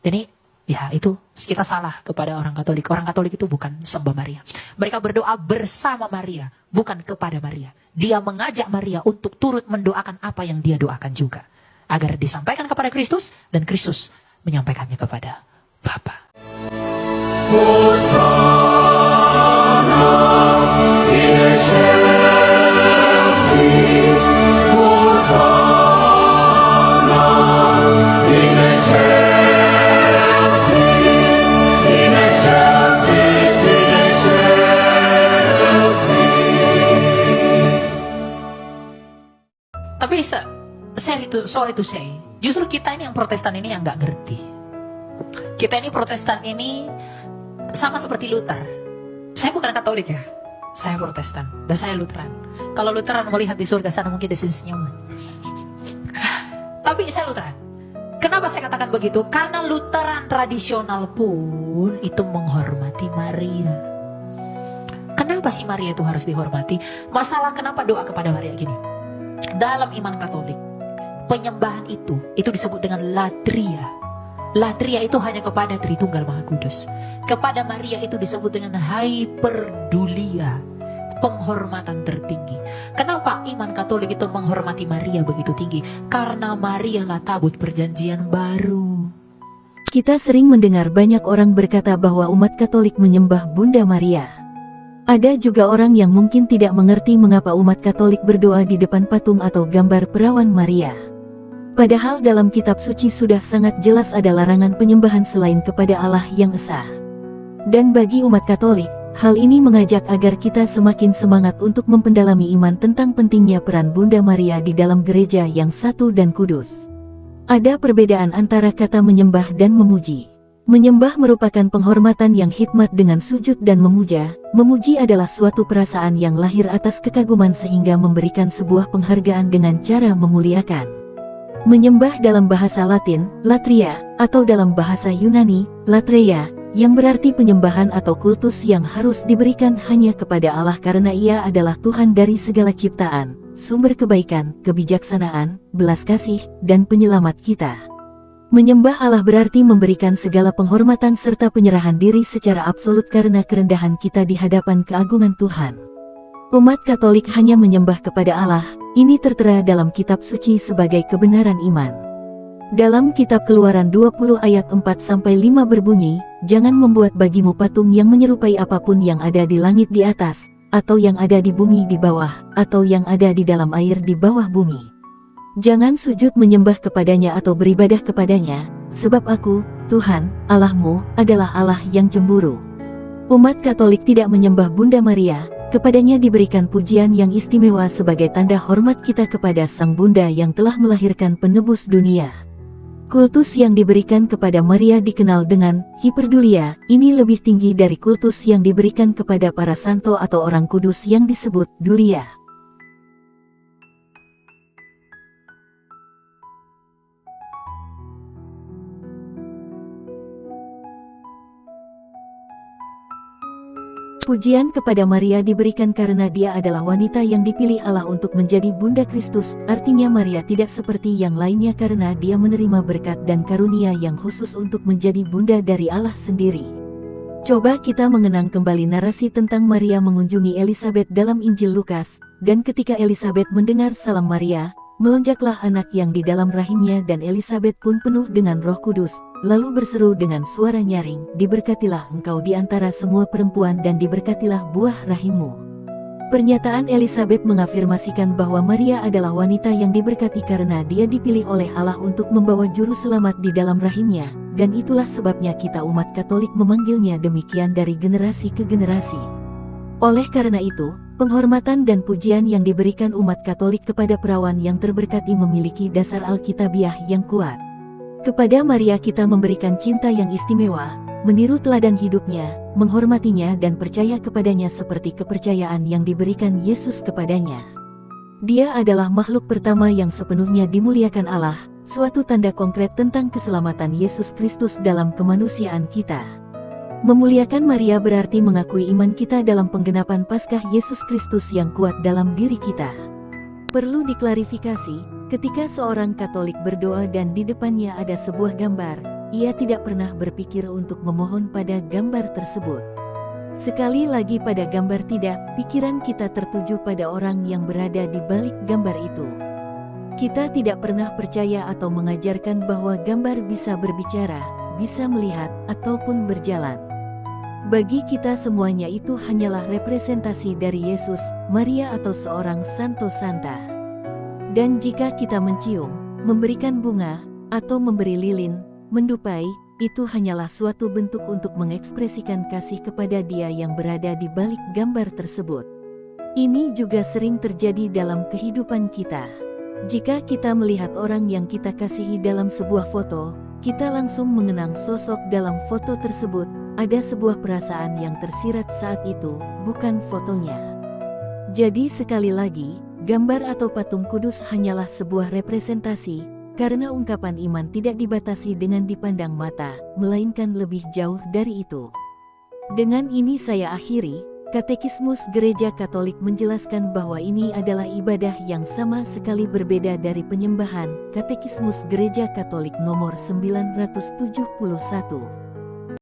Dan ini ya itu kita salah kepada orang Katolik. Orang Katolik itu bukan sembah Maria. Mereka berdoa bersama Maria, bukan kepada Maria. Dia mengajak Maria untuk turut mendoakan apa yang dia doakan juga, agar disampaikan kepada Kristus dan Kristus menyampaikannya kepada Bapa. Tapi sorry to say, justru kita ini yang Protestan ini yang nggak ngerti. Kita ini Protestan ini sama seperti Luther. Saya bukan Katolik ya, saya Protestan dan saya Lutheran. Kalau Lutheran melihat di surga sana mungkin dia senyum. Tapi saya Lutheran. Kenapa saya katakan begitu? Karena Lutheran tradisional pun itu menghormati Maria. Kenapa sih Maria itu harus dihormati? Masalah kenapa doa kepada Maria gini? Dalam iman Katolik, penyembahan itu disebut dengan latria. Latria itu hanya kepada Tritunggal Maha Kudus. Kepada Maria itu disebut dengan hyperdulia, penghormatan tertinggi. Kenapa iman Katolik itu menghormati Maria begitu tinggi? Karena Maria lah tabut perjanjian baru. Kita sering mendengar banyak orang berkata bahwa umat Katolik menyembah Bunda Maria. Ada juga orang yang mungkin tidak mengerti mengapa umat Katolik berdoa di depan patung atau gambar perawan Maria. Padahal dalam kitab suci sudah sangat jelas ada larangan penyembahan selain kepada Allah yang esa. Dan bagi umat Katolik, hal ini mengajak agar kita semakin semangat untuk mempendalami iman tentang pentingnya peran Bunda Maria di dalam gereja yang satu dan kudus. Ada perbedaan antara kata menyembah dan memuji. Menyembah merupakan penghormatan yang hikmat dengan sujud dan memuja. Memuji adalah suatu perasaan yang lahir atas kekaguman sehingga memberikan sebuah penghargaan dengan cara memuliakan. Menyembah dalam bahasa Latin, latria, atau dalam bahasa Yunani, latreia, yang berarti penyembahan atau kultus yang harus diberikan hanya kepada Allah karena Ia adalah Tuhan dari segala ciptaan, sumber kebaikan, kebijaksanaan, belas kasih, dan penyelamat kita. Menyembah Allah berarti memberikan segala penghormatan serta penyerahan diri secara absolut karena kerendahan kita di hadapan keagungan Tuhan. Umat Katolik hanya menyembah kepada Allah, ini tertera dalam kitab suci sebagai kebenaran iman. Dalam kitab Keluaran 20 ayat 4-5 berbunyi, "Jangan membuat bagimu patung yang menyerupai apapun yang ada di langit di atas, atau yang ada di bumi di bawah, atau yang ada di dalam air di bawah bumi. Jangan sujud menyembah kepadanya atau beribadah kepadanya, sebab Aku, Tuhan, Allahmu, adalah Allah yang cemburu." Umat Katolik tidak menyembah Bunda Maria, kepadanya diberikan pujian yang istimewa sebagai tanda hormat kita kepada Sang Bunda yang telah melahirkan penebus dunia. Kultus yang diberikan kepada Maria dikenal dengan hiperdulia, ini lebih tinggi dari kultus yang diberikan kepada para santo atau orang kudus yang disebut dulia. Pujian kepada Maria diberikan karena dia adalah wanita yang dipilih Allah untuk menjadi Bunda Kristus, artinya Maria tidak seperti yang lainnya karena dia menerima berkat dan karunia yang khusus untuk menjadi Bunda dari Allah sendiri. Coba kita mengenang kembali narasi tentang Maria mengunjungi Elisabet dalam Injil Lukas, dan ketika Elisabet mendengar salam Maria, melonjaklah anak yang di dalam rahimnya dan Elisabet pun penuh dengan Roh Kudus, lalu berseru dengan suara nyaring, "Diberkatilah engkau di antara semua perempuan dan diberkatilah buah rahimmu." Pernyataan Elisabet mengafirmasikan bahwa Maria adalah wanita yang diberkati karena dia dipilih oleh Allah untuk membawa juru selamat di dalam rahimnya, dan itulah sebabnya kita umat Katolik memanggilnya demikian dari generasi ke generasi. Oleh karena itu, penghormatan dan pujian yang diberikan umat Katolik kepada perawan yang terberkati memiliki dasar Alkitabiah yang kuat. Kepada Maria kita memberikan cinta yang istimewa, meniru teladan hidupnya, menghormatinya dan percaya kepadanya seperti kepercayaan yang diberikan Yesus kepadanya. Dia adalah makhluk pertama yang sepenuhnya dimuliakan Allah, suatu tanda konkret tentang keselamatan Yesus Kristus dalam kemanusiaan kita. Memuliakan Maria berarti mengakui iman kita dalam penggenapan Paskah Yesus Kristus yang kuat dalam diri kita. Perlu diklarifikasi, ketika seorang Katolik berdoa dan di depannya ada sebuah gambar, ia tidak pernah berpikir untuk memohon pada gambar tersebut. Sekali lagi pada gambar tidak, pikiran kita tertuju pada orang yang berada di balik gambar itu. Kita tidak pernah percaya atau mengajarkan bahwa gambar bisa berbicara, bisa melihat, ataupun berjalan. Bagi kita semuanya itu hanyalah representasi dari Yesus, Maria atau seorang Santo Santa. Dan jika kita mencium, memberikan bunga, atau memberi lilin, mendupai, itu hanyalah suatu bentuk untuk mengekspresikan kasih kepada Dia yang berada di balik gambar tersebut. Ini juga sering terjadi dalam kehidupan kita. Jika kita melihat orang yang kita kasihi dalam sebuah foto, kita langsung mengenang sosok dalam foto tersebut. Ada sebuah perasaan yang tersirat saat itu, bukan fotonya. Jadi sekali lagi, gambar atau patung kudus hanyalah sebuah representasi, karena ungkapan iman tidak dibatasi dengan dipandang mata, melainkan lebih jauh dari itu. Dengan ini saya akhiri. Katekismus Gereja Katolik menjelaskan bahwa ini adalah ibadah yang sama sekali berbeda dari penyembahan. Katekismus Gereja Katolik nomor 971.